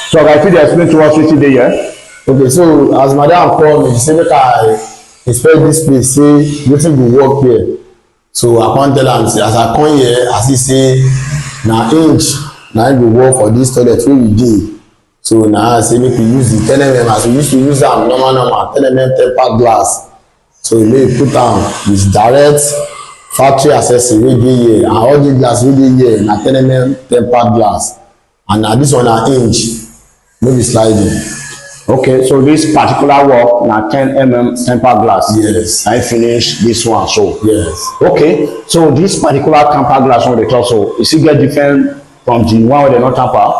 So I feel they explain to us wetin dey here. Okay, so as madam call me, she say make I inspect this place, say wetin go work here. So I come tell am say as I come here, I see say na inch na im go work for this toilet wey we dey. So na I say make we use the 10mm as we used to use am normal 10mm tempered glass. So make we put am with direct factory accessory wey dey here, and all the glass wey dey here na 10mm tempered glass, and na this one na inch, no be sliding. Okay, so this particular work na 10mm tempered glass. Yes. I finish this one so. Yes. Okay, so this particular tempered glass one dey talk so, e still get different from the one wey dem no tamper?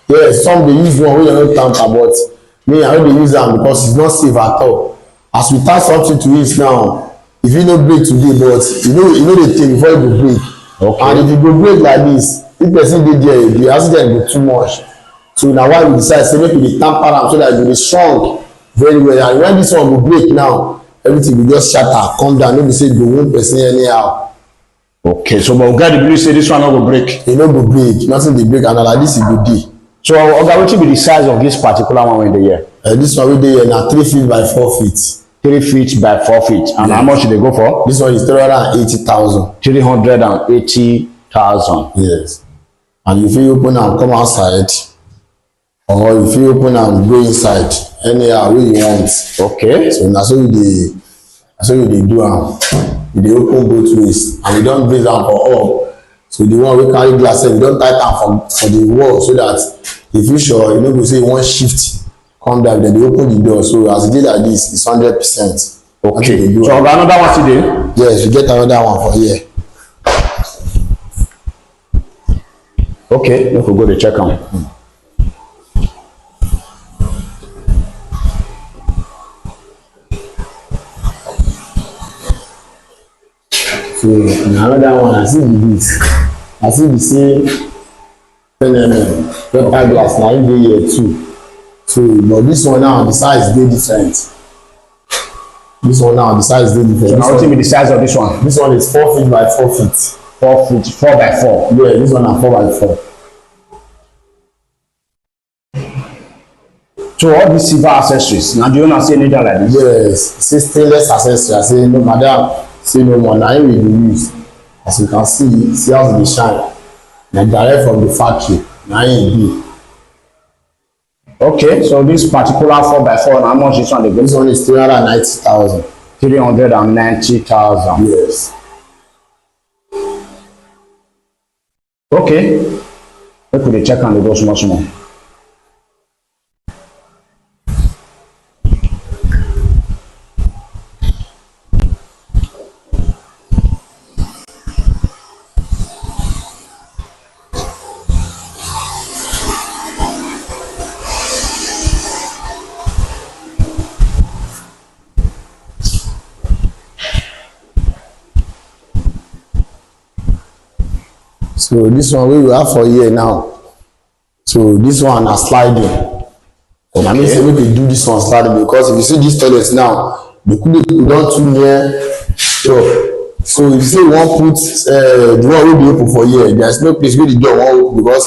Yes, some dey use one wey dem no tamper, but me I no dey use am because it's not safe at all. As we tie something to it now, e fit no break today, but e no dey tey before e go break. Okay. And if e go break like this, if person dey there, the accident go too much. So na why we decide say make we dey tamper am so that e go dey strong very well, and when this one go break now, everything go just shatter come down, no be say e go wound person anyhow. Okay, so but we get the believe say this one no go break. E no go break, nothing dey break, and na like this e go dey. So oga, wetin be the size of this particular one wey dey here? This one wey dey here na 3 feet by 4 feet. 3 feet by 4 feet. And how much e dey go for? This one is 380,000. 380,000. Yes. And you fit open am come outside, or you fit open am go inside, anyhow wey you want. Okay. So na so we dey do am. We dey open both ways, and we don base am for up. So the one wey carry glass we don tight am for the wall, so that if you sure you no go say you wan shift come down, then dey open the door. So as e dey like this, it's 100%. Okay. So oga, another one still dey? Yes, we get another one for here. Okay, make we go dey check am. So another one, I see the this. I see the same 10mm tempered glass na im dey here too. So but this one now, the size dey different. This one now, the size dey different. So now wetin be the size of this one? This one is 4 feet by 4 feet. 4 feet, 4 by 4. Yeah, this one na 4 by 4. So all these silver accessories, na the owner say need am like this? Yes, say stainless accessory. I say no, madam, say no more. Na im we dey use. As you can see how e dey shine. Na direct from the factory. Na im e be. Okay, so this particular 4 by 4, how much this one dey go? This one is 390,000. 390,000. Yes. Okay, make we dey check am dey go small small. So this one wey we have for here now, so this one na sliding. And I mean say make we do this one sliding, because if you see this toilet now, the cubicle don too near door. So if you say you wan put the one wey be open for here, there is no place wey the door wan open, because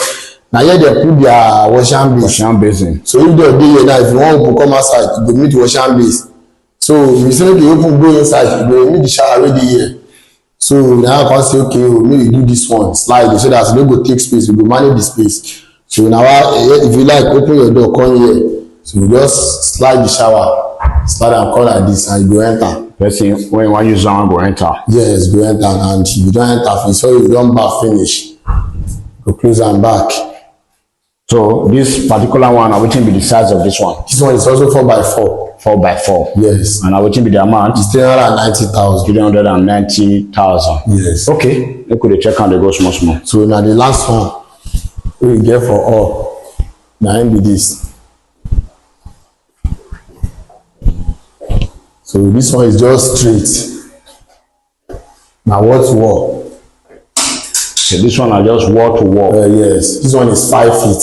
na here dem put their washing basin. So if door dey here now, if you wan open come outside, you go meet washing basin. So if you say make you open go inside, you go meet the shower wey dey here. So now I can say, okay, maybe we do this one slide, so that you no go take space, we go manage the space. So now if you like, open your door, come here. So you just slide the shower, slide and come like this, and you go enter. Person when you wan use one go enter. Yes, go enter, and if you don enter finish, so you don baff finish, go close am back. So this particular one, wetin be the size of this one? This one is also 4 by 4. 4 by 4. Yes. And wetin be the amount? It's 390,000. 390,000. Yes. Okay, make we dey check am dey go small small. So na the last one wey we get for all, na im be this. So this one is just straight. Na wall to wall. So this one na just wall to wall. Yes. This one is 5 feet.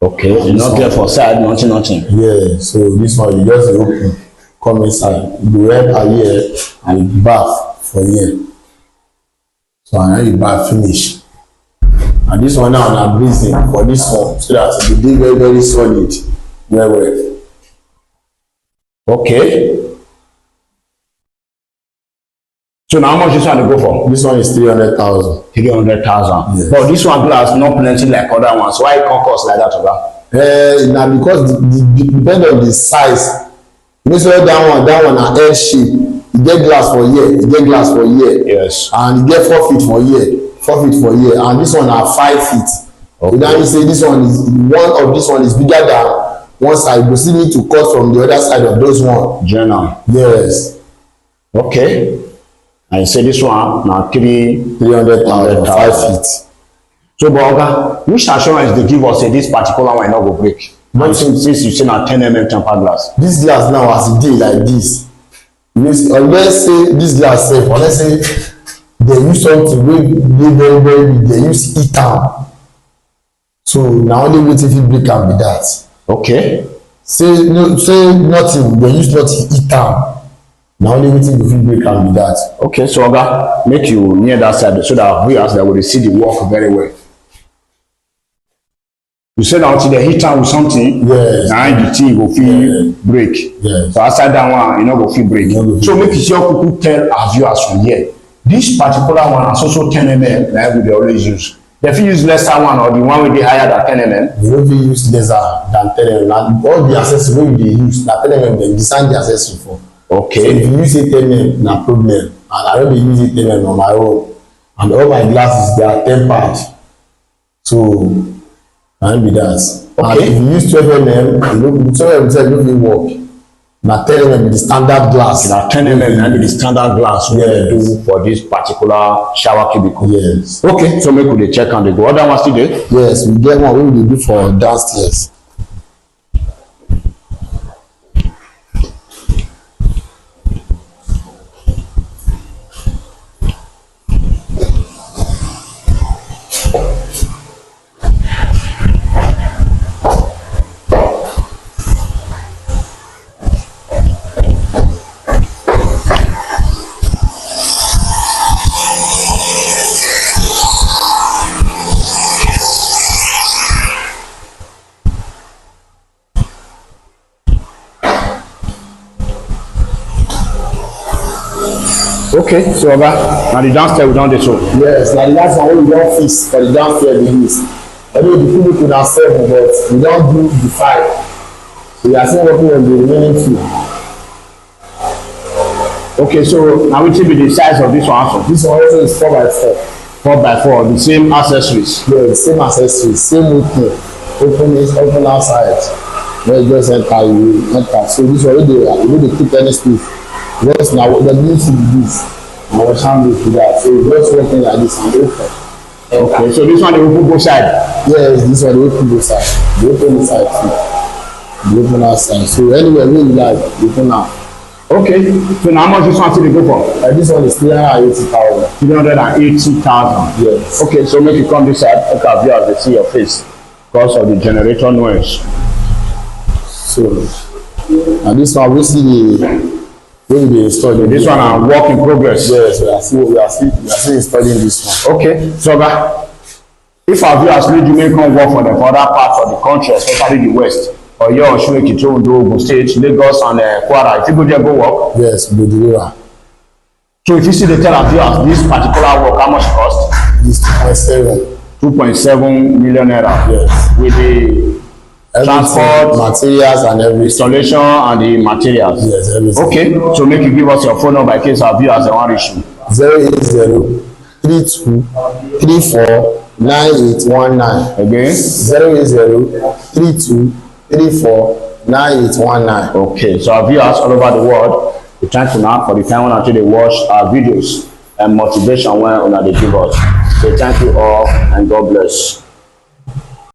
Okay. You no get for side, nothing. Yeah. So this one you just open, come inside. You go enter here and you baff for here. So now you baff finish. And this one now na bracing for this one so that e go dey very very solid well well. Okay. So now how much this one dey go for? This one is 300,000. 300,000. Yes. But this one glass not plenty like other ones. Why it come cost like that, Oga? Na because the depend on the size. You know say that one na L shape. E get glass for here, e get glass for here. Yes. And e get 4 feet for here, 4 feet for here, and this one na 5 feet. Okay. So that means say this one is bigger than one side. You still need to cut from the other side of those one. Journal. Yes. Okay. And you say this one now 300,000, 5 feet. So, but Oga, which assurance they give us say this particular one not go break? Not since you say na 10 mm tempered glass. This glass now as e dey like this, unless say this glass sef, unless say they use something wey dey very very big, they use heat am. So na only wetin fit break am be that. Okay. Say nothing, they use nothing heat am. Na only wetin go fit break am be that. Okay, so Oga, make you near that side so that viewers that will see the work very well. You said until they hit am with something, yes, now the thing go fit break. Yes. So outside that one, go fit break. So make you see how people tell our viewers from here. This particular one is also 10 mm like we dey always use. They fit use lesser one or the one wey dey higher than 10 mm. You no fit use lesser than 10 mm. Na all the accessories wey you dey use na 10 mm dem design the accessory for. Okay. So if you use 10 mm na problem, and I no dey use 10 mm on my own, and all my glasses they are tempered. So na be that. Okay. And if you use 12 mm, 12 mm no fit work. Na 10 mm be the standard glass. Na 10 mm na be the standard glass wey dem do for this particular shower cubicle. Yes. Okay, so make we dey check am dey go. Other one still dey? Yes, we get one wey we dey do for downstairs. Okay, so Oga, na the downstairs we don dey so. Yes, na the last one wey we don fix for the downstairs be this. Although the cubicle na 7, but we don do the 5. So we are still working on the remaining 2. Okay, so now wetin be the size of this one also? This one also is 4x4. 4x4, the same accessories. Yeah, the same accessories, same opening. Open outside. When you just enter, you enter. So this one you no dey keep any space. Just now the new thing be this. I was handling to that. So just working like this and open. Okay, so this one dey open both side. Yes, this one dey open both side. Dey open inside too. Dey open outside. So anywhere wey you like, open am. Okay, so now how much this one still dey go for? This one is 380,000. 380,000. Yes. Okay, so make you come this side. Make our viewers dey see your face because of the generator noise. So and this one we see the wey we dey install. This one na work in progress. Yes, we are still installing this one. Okay, so Oga, if our viewers need you make come work for them for other parts of the country, especially the west, Oyo, Osun, Ekiti, Ondo, Ogun State, Lagos, and Kwara, if you go there go work. Yes, we dey deliver. So if you see the tell our viewers this particular work, how much it cost? This 2.7. 2.7 million naira. Yes. With the transport, materials, and everything. Installation, and the materials. Yes, everything. Okay, so make you give us your phone number in case our viewers they want reach you. 080 32 34 9819. Again? 080 32 34 9819. Okay, so our viewers all over the world, we thank you now for the time when actually they watch our videos and motivation when they give us. So thank you all and God bless.